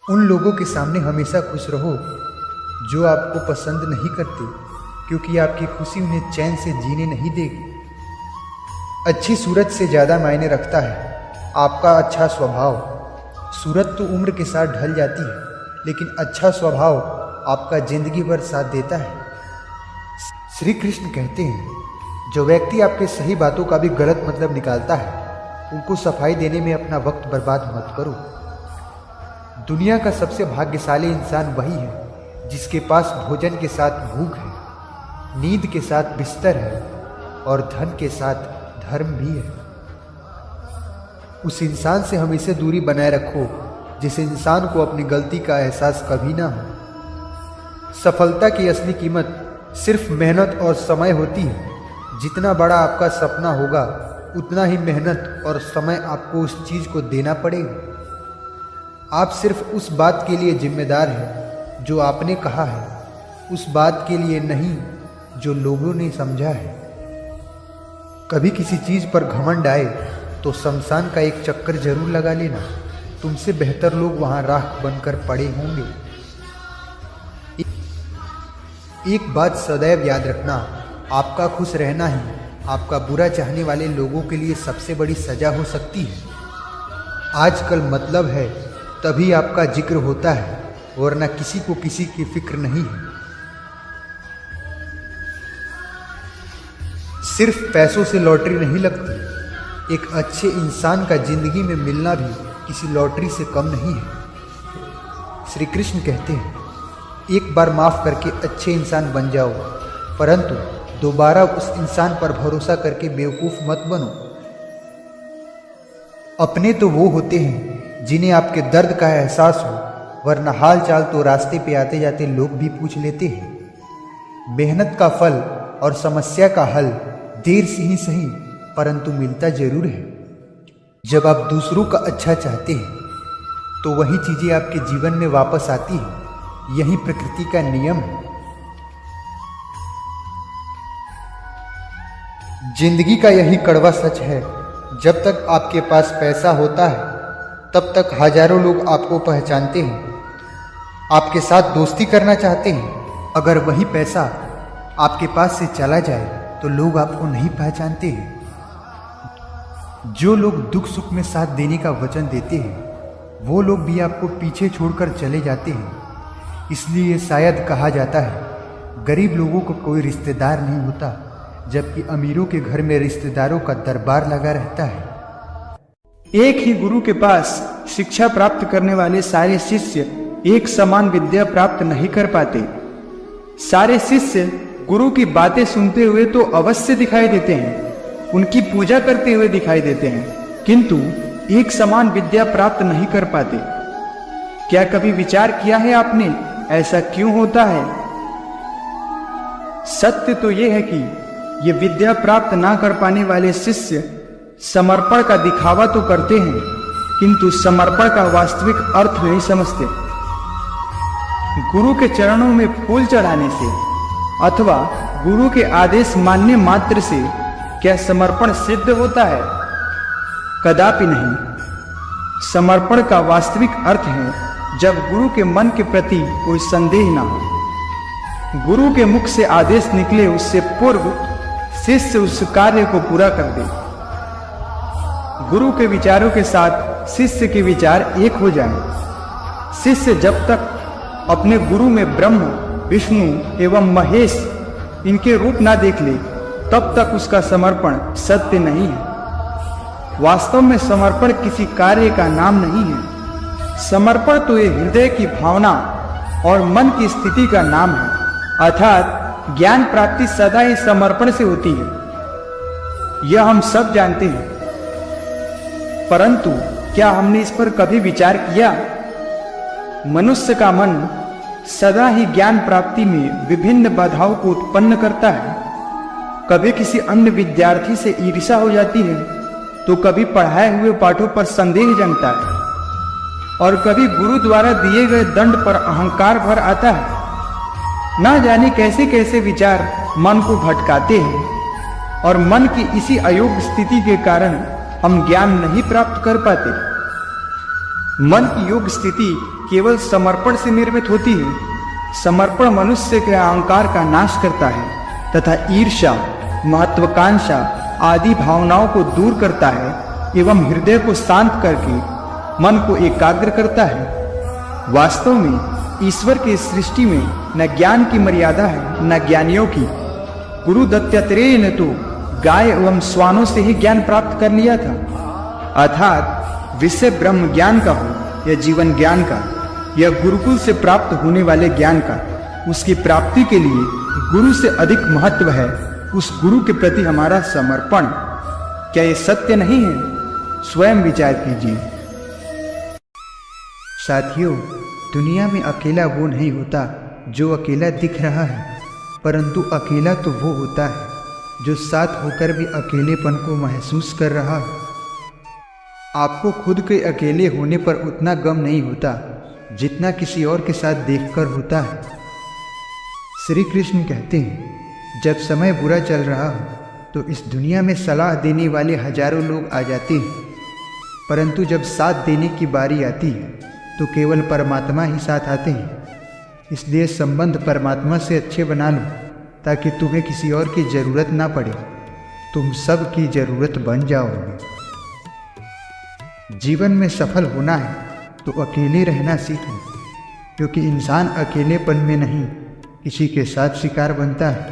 उन लोगों के सामने हमेशा खुश रहो जो आपको पसंद नहीं करते, क्योंकि आपकी खुशी उन्हें चैन से जीने नहीं देगी। अच्छी सूरत से ज़्यादा मायने रखता है आपका अच्छा स्वभाव। सूरत तो उम्र के साथ ढल जाती है, लेकिन अच्छा स्वभाव आपका जिंदगी भर साथ देता है। श्री कृष्ण कहते हैं, जो व्यक्ति आपके सही बातों का भी गलत मतलब निकालता है, उनको सफाई देने में अपना वक्त बर्बाद मत करो। दुनिया का सबसे भाग्यशाली इंसान वही है जिसके पास भोजन के साथ भूख है, नींद के साथ बिस्तर है और धन के साथ धर्म भी है। उस इंसान से हमेशा दूरी बनाए रखो जिस इंसान को अपनी गलती का एहसास कभी ना हो। सफलता की असली कीमत सिर्फ मेहनत और समय होती है। जितना बड़ा आपका सपना होगा, उतना ही मेहनत और समय आपको उस चीज़ को देना पड़ेगा। आप सिर्फ उस बात के लिए जिम्मेदार हैं जो आपने कहा है, उस बात के लिए नहीं जो लोगों ने समझा है। कभी किसी चीज़ पर घमंड आए तो शमशान का एक चक्कर जरूर लगा लेना। तुमसे बेहतर लोग वहाँ राख बनकर पड़े होंगे। एक बात सदैव याद रखना, आपका खुश रहना ही आपका बुरा चाहने वाले लोगों के लिए सबसे बड़ी सजा हो सकती है। आजकल मतलब है तभी आपका जिक्र होता है, वरना किसी को किसी की फिक्र नहीं है। सिर्फ पैसों से लॉटरी नहीं लगती। एक अच्छे इंसान का जिंदगी में मिलना भी किसी लॉटरी से कम नहीं है। श्री कृष्ण कहते हैं, एक बार माफ करके अच्छे इंसान बन जाओ, परंतु दोबारा उस इंसान पर भरोसा करके बेवकूफ मत बनो। अपने तो वो होते हैं जिन्हें आपके दर्द का एहसास हो, वरना हाल चाल तो रास्ते पे आते जाते लोग भी पूछ लेते हैं। मेहनत का फल और समस्या का हल देर से ही सही, परंतु मिलता जरूर है। जब आप दूसरों का अच्छा चाहते हैं तो वही चीजें आपके जीवन में वापस आती हैं। यही प्रकृति का नियम है। जिंदगी का यही कड़वा सच है, जब तक आपके पास पैसा होता है तब तक हजारों लोग आपको पहचानते हैं, आपके साथ दोस्ती करना चाहते हैं। अगर वही पैसा आपके पास से चला जाए तो लोग आपको नहीं पहचानते हैं। जो लोग दुख सुख में साथ देने का वचन देते हैं, वो लोग भी आपको पीछे छोड़कर चले जाते हैं। इसलिए शायद कहा जाता है, गरीब लोगों को कोई रिश्तेदार नहीं होता, जबकि अमीरों के घर में रिश्तेदारों का दरबार लगा रहता है। एक ही गुरु के पास शिक्षा प्राप्त करने वाले सारे शिष्य एक समान विद्या प्राप्त नहीं कर पाते। सारे शिष्य गुरु की बातें सुनते हुए तो अवश्य दिखाई देते हैं, उनकी पूजा करते हुए दिखाई देते हैं, किंतु एक समान विद्या प्राप्त नहीं कर पाते। क्या कभी विचार किया है आपने, ऐसा क्यों होता है? सत्य तो यह है कि ये विद्या प्राप्त ना कर पाने वाले शिष्य समर्पण का दिखावा तो करते हैं, किंतु समर्पण का वास्तविक अर्थ नहीं समझते। गुरु के चरणों में फूल चढ़ाने से अथवा गुरु के आदेश मानने मात्र से क्या समर्पण सिद्ध होता है? कदापि नहीं। समर्पण का वास्तविक अर्थ है जब गुरु के मन के प्रति कोई संदेह ना हो। गुरु के मुख से आदेश निकले उससे पूर्व शिष्य उस कार्य को पूरा कर दे। गुरु के विचारों के साथ शिष्य के विचार एक हो जाएं। शिष्य जब तक अपने गुरु में ब्रह्म, विष्णु एवं महेश इनके रूप ना देख ले, तब तक उसका समर्पण सत्य नहीं है। वास्तव में समर्पण किसी कार्य का नाम नहीं है। समर्पण तो ये हृदय की भावना और मन की स्थिति का नाम है, अर्थात ज्ञान प्राप्ति सदा ही समर्पण से होती है। यह हम सब जानते हैं, परंतु क्या हमने इस पर कभी विचार किया? मनुष्य का मन सदा ही ज्ञान प्राप्ति में विभिन्न बाधाओं को उत्पन्न करता है। कभी किसी अन्य विद्यार्थी से ईर्ष्या हो जाती है, तो कभी पढ़ाए हुए पाठों पर संदेह जमता है, और कभी गुरु द्वारा दिए गए दंड पर अहंकार भर आता है। ना जाने कैसे कैसे विचार मन को भटकाते हैं, और मन की इसी अयोग्य स्थिति के कारण हम ज्ञान नहीं प्राप्त कर पाते। मन की योग स्थिति केवल समर्पण से निर्मित होती है। समर्पण मनुष्य के अहंकार का नाश करता है तथा ईर्ष्या, महत्वाकांक्षा आदि भावनाओं को दूर करता है एवं हृदय को शांत करके मन को एकाग्र करता है। वास्तव में ईश्वर की सृष्टि में न ज्ञान की मर्यादा है न ज्ञानियों की। गुरु दत्तात्रेय ने तो गाय एवं श्वानों से ही ज्ञान प्राप्त कर लिया था। अर्थात विषय ब्रह्म ज्ञान का हो या जीवन ज्ञान का या गुरुकुल से प्राप्त होने वाले ज्ञान का, उसकी प्राप्ति के लिए गुरु से अधिक महत्व है उस गुरु के प्रति हमारा समर्पण। क्या ये सत्य नहीं है? स्वयं विचार कीजिए। साथियों, दुनिया में अकेला वो नहीं होता जो अकेला दिख रहा है, परंतु अकेला तो वो होता है जो साथ होकर भी अकेलेपन को महसूस कर रहा है। आपको खुद के अकेले होने पर उतना गम नहीं होता जितना किसी और के साथ देखकर होता है। श्री कृष्ण कहते हैं, जब समय बुरा चल रहा हो तो इस दुनिया में सलाह देने वाले हजारों लोग आ जाते हैं, परंतु जब साथ देने की बारी आती है तो केवल परमात्मा ही साथ आते हैं। इसलिए संबंध परमात्मा से अच्छे बना लो ताकि तुम्हें किसी और की ज़रूरत ना पड़े, तुम सब की ज़रूरत बन जाओगे। जीवन में सफल होना है तो अकेले रहना सीखो, क्योंकि इंसान अकेलेपन में नहीं किसी के साथ शिकार बनता है।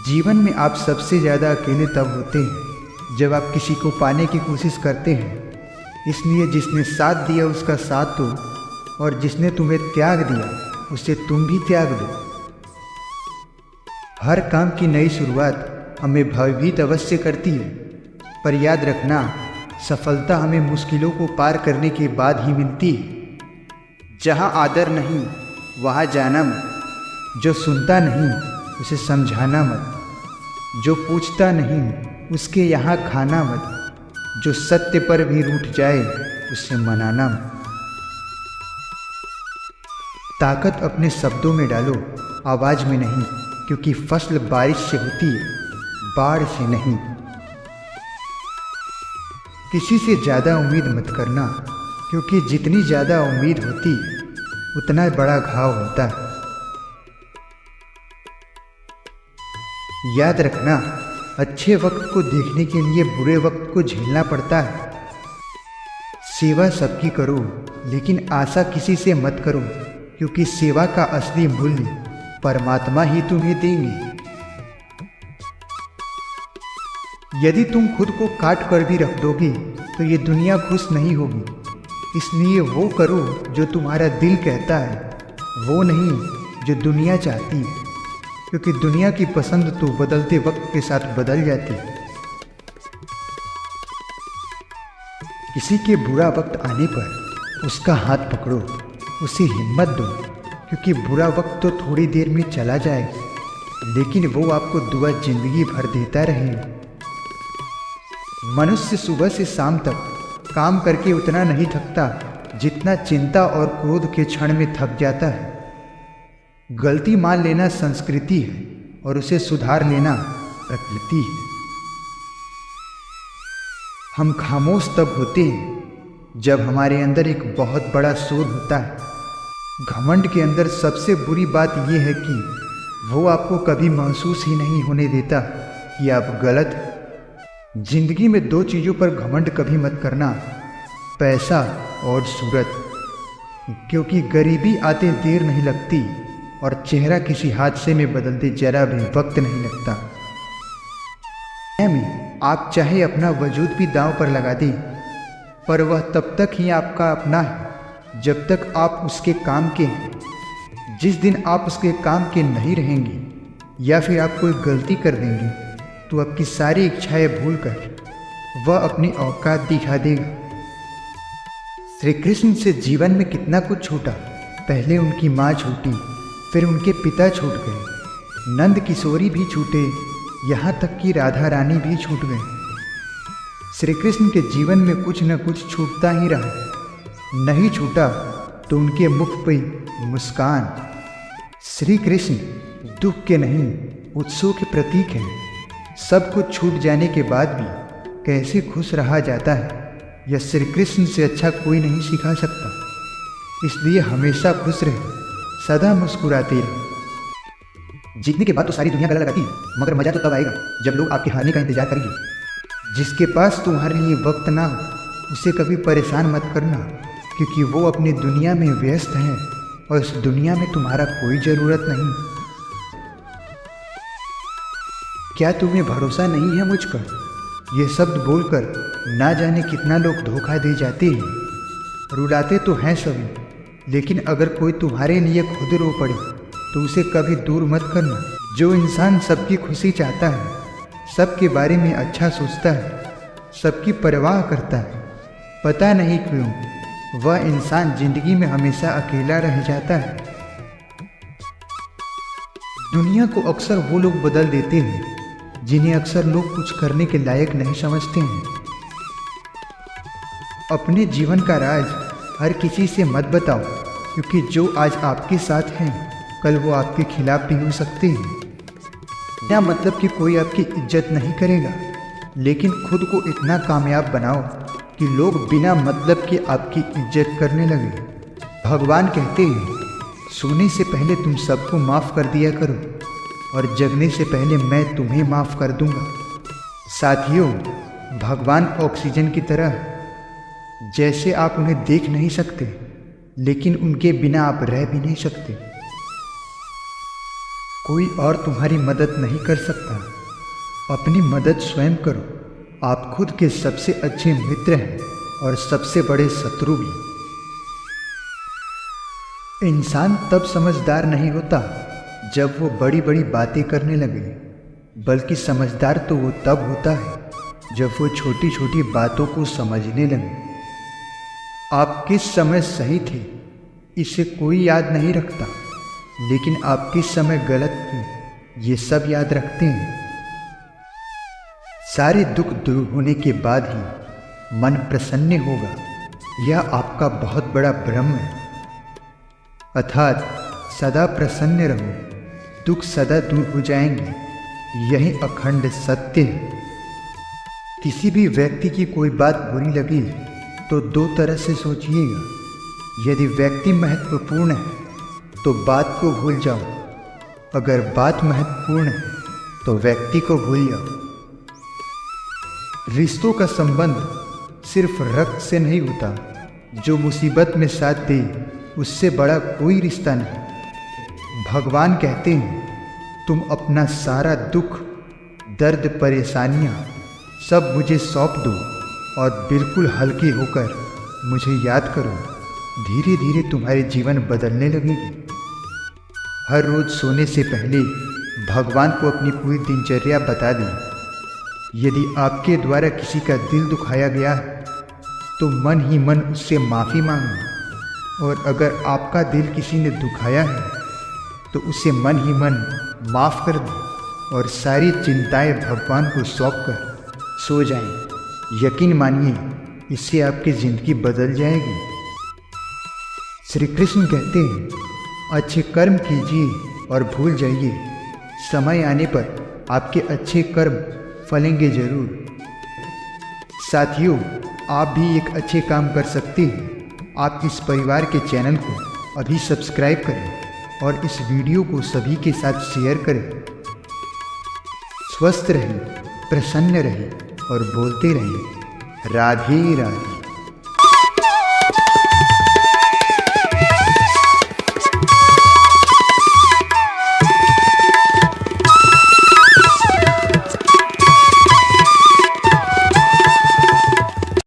जीवन में आप सबसे ज़्यादा अकेले तब होते हैं जब आप किसी को पाने की कोशिश करते हैं। इसलिए जिसने साथ दिया उसका साथ दो, और जिसने तुम्हें त्याग दिया उसे तुम भी त्याग दो। हर काम की नई शुरुआत हमें भयभीत अवश्य करती है, पर याद रखना, सफलता हमें मुश्किलों को पार करने के बाद ही मिलती है। जहाँ आदर नहीं वहाँ जाना मत, जो सुनता नहीं उसे समझाना मत, जो पूछता नहीं उसके यहाँ खाना मत, जो सत्य पर भी रूठ जाए उसे मनाना मत। ताकत अपने शब्दों में डालो, आवाज़ में नहीं, क्योंकि फसल बारिश से होती है, बाढ़ से नहीं। किसी से ज़्यादा उम्मीद मत करना, क्योंकि जितनी ज़्यादा उम्मीद होती है उतना बड़ा घाव होता है। याद रखना, अच्छे वक्त को देखने के लिए बुरे वक्त को झेलना पड़ता है। सेवा सबकी करो, लेकिन आशा किसी से मत करो, क्योंकि सेवा का असली मूल्य परमात्मा ही तुम्हें देंगे। यदि तुम खुद को काट कर भी रख दोगे तो ये दुनिया खुश नहीं होगी। इसलिए वो करो जो तुम्हारा दिल कहता है, वो नहीं जो दुनिया चाहती है, क्योंकि दुनिया की पसंद तो बदलते वक्त के साथ बदल जाती है। किसी के बुरा वक्त आने पर उसका हाथ पकड़ो, उसे हिम्मत दो, क्योंकि बुरा वक्त तो थोड़ी देर में चला जाएगा, लेकिन वो आपको दुआ जिंदगी भर देता रहेगा। मनुष्य सुबह से शाम तक काम करके उतना नहीं थकता जितना चिंता और क्रोध के क्षण में थक जाता है। गलती मान लेना संस्कृति है और उसे सुधार लेना प्रकृति है। हम खामोश तब होते हैं जब हमारे अंदर एक बहुत बड़ा शोर होता है। घमंड के अंदर सबसे बुरी बात यह है कि वो आपको कभी महसूस ही नहीं होने देता कि आप गलत हैं। जिंदगी में दो चीज़ों पर घमंड कभी मत करना, पैसा और सूरत, क्योंकि गरीबी आते देर नहीं लगती और चेहरा किसी हादसे में बदलते जरा भी वक्त नहीं लगता। में आप चाहे अपना वजूद भी दांव पर लगा दें, पर वह तब तक ही आपका अपना है जब तक आप उसके काम के हैं। जिस दिन आप उसके काम के नहीं रहेंगे या फिर आप कोई गलती कर देंगे तो आपकी सारी इच्छाएं भूलकर वह अपनी औकात दिखा देगा। श्री कृष्ण से जीवन में कितना कुछ छूटा। पहले उनकी माँ छूटी, फिर उनके पिता छूट गए, नंद किशोरी भी छूटे, यहाँ तक कि राधा रानी भी छूट गए। श्री कृष्ण के जीवन में कुछ न कुछ छूटता ही रहा। नहीं छूटा तो उनके मुख पर मुस्कान। श्री कृष्ण दुख के नहीं, उत्सव के प्रतीक हैं। सब कुछ छूट जाने के बाद भी कैसे खुश रहा जाता है, यह श्री कृष्ण से अच्छा कोई नहीं सिखा सकता। इसलिए हमेशा खुश रहे, सदा मुस्कुराते रहे। जीतने के बाद तो सारी दुनिया गला लगाती है, मगर मजा तो तब आएगा जब लोग आपके हारने का इंतजार करेंगे। जिसके पास तुम्हारे लिए वक्त ना हो उसे कभी परेशान मत करना, क्योंकि वो अपनी दुनिया में व्यस्त है और इस दुनिया में तुम्हारा कोई ज़रूरत नहीं। क्या तुम्हें भरोसा नहीं है मुझ पर? ये शब्द बोलकर ना जाने कितना लोग धोखा दे जाते हैं। रुलाते तो हैं सभी, लेकिन अगर कोई तुम्हारे लिए खुद रो पड़े तो उसे कभी दूर मत करना। जो इंसान सबकी खुशी चाहता है, सबके बारे में अच्छा सोचता है, सबकी परवाह करता है, पता नहीं क्यों वह इंसान जिंदगी में हमेशा अकेला रह जाता है। दुनिया को अक्सर वो लोग बदल देते हैं जिन्हें अक्सर लोग कुछ करने के लायक नहीं समझते हैं। अपने जीवन का राज हर किसी से मत बताओ, क्योंकि जो आज आपके साथ हैं कल वो आपके खिलाफ भी हो सकते हैं। क्या मतलब कि कोई आपकी इज्जत नहीं करेगा, लेकिन खुद को इतना कामयाब बनाओ कि लोग बिना मतलब के आपकी इज्जत करने लगे। भगवान कहते हैं, सोने से पहले तुम सबको माफ़ कर दिया करो और जगने से पहले मैं तुम्हें माफ़ कर दूंगा। साथियों, भगवान ऑक्सीजन की तरह है। जैसे आप उन्हें देख नहीं सकते, लेकिन उनके बिना आप रह भी नहीं सकते। कोई और तुम्हारी मदद नहीं कर सकता, अपनी मदद स्वयं करो। आप खुद के सबसे अच्छे मित्र हैं और सबसे बड़े शत्रु भी। इंसान तब समझदार नहीं होता जब वो बड़ी बड़ी बातें करने लगे, बल्कि समझदार तो वो तब होता है जब वो छोटी छोटी बातों को समझने लगे। आप किस समय सही थे इसे कोई याद नहीं रखता, लेकिन आप किस समय गलत थे ये सब याद रखते हैं। सारे दुख दूर होने के बाद ही मन प्रसन्न होगा, यह आपका बहुत बड़ा भ्रम है। अर्थात सदा प्रसन्न रहो, दुख सदा दूर हो जाएंगे, यही अखंड सत्य है। किसी भी व्यक्ति की कोई बात बुरी लगी तो दो तरह से सोचिएगा। यदि व्यक्ति महत्वपूर्ण है तो बात को भूल जाओ, अगर बात महत्वपूर्ण है तो व्यक्ति को भूल जाओ। रिश्तों का संबंध सिर्फ रक्त से नहीं होता, जो मुसीबत में साथ दे उससे बड़ा कोई रिश्ता नहीं। भगवान कहते हैं, तुम अपना सारा दुख, दर्द, परेशानियां सब मुझे सौंप दो और बिल्कुल हल्के होकर मुझे याद करो। धीरे धीरे तुम्हारे जीवन बदलने लगेगी। हर रोज सोने से पहले भगवान को अपनी पूरी दिनचर्या बता दें। यदि आपके द्वारा किसी का दिल दुखाया गया है तो मन ही मन उससे माफ़ी मांगो, और अगर आपका दिल किसी ने दुखाया है तो उसे मन ही मन माफ़ कर दो और सारी चिंताएं भगवान को सौंप कर सो जाएं। यकीन मानिए, इससे आपकी ज़िंदगी बदल जाएगी। श्री कृष्ण कहते हैं, अच्छे कर्म कीजिए और भूल जाइए, समय आने पर आपके अच्छे कर्म फलेंगे जरूर। साथियों, आप भी एक अच्छे काम कर सकते हैं। आप इस परिवार के चैनल को अभी सब्सक्राइब करें और इस वीडियो को सभी के साथ शेयर करें। स्वस्थ रहें, प्रसन्न रहें और बोलते रहें, राधे राधे।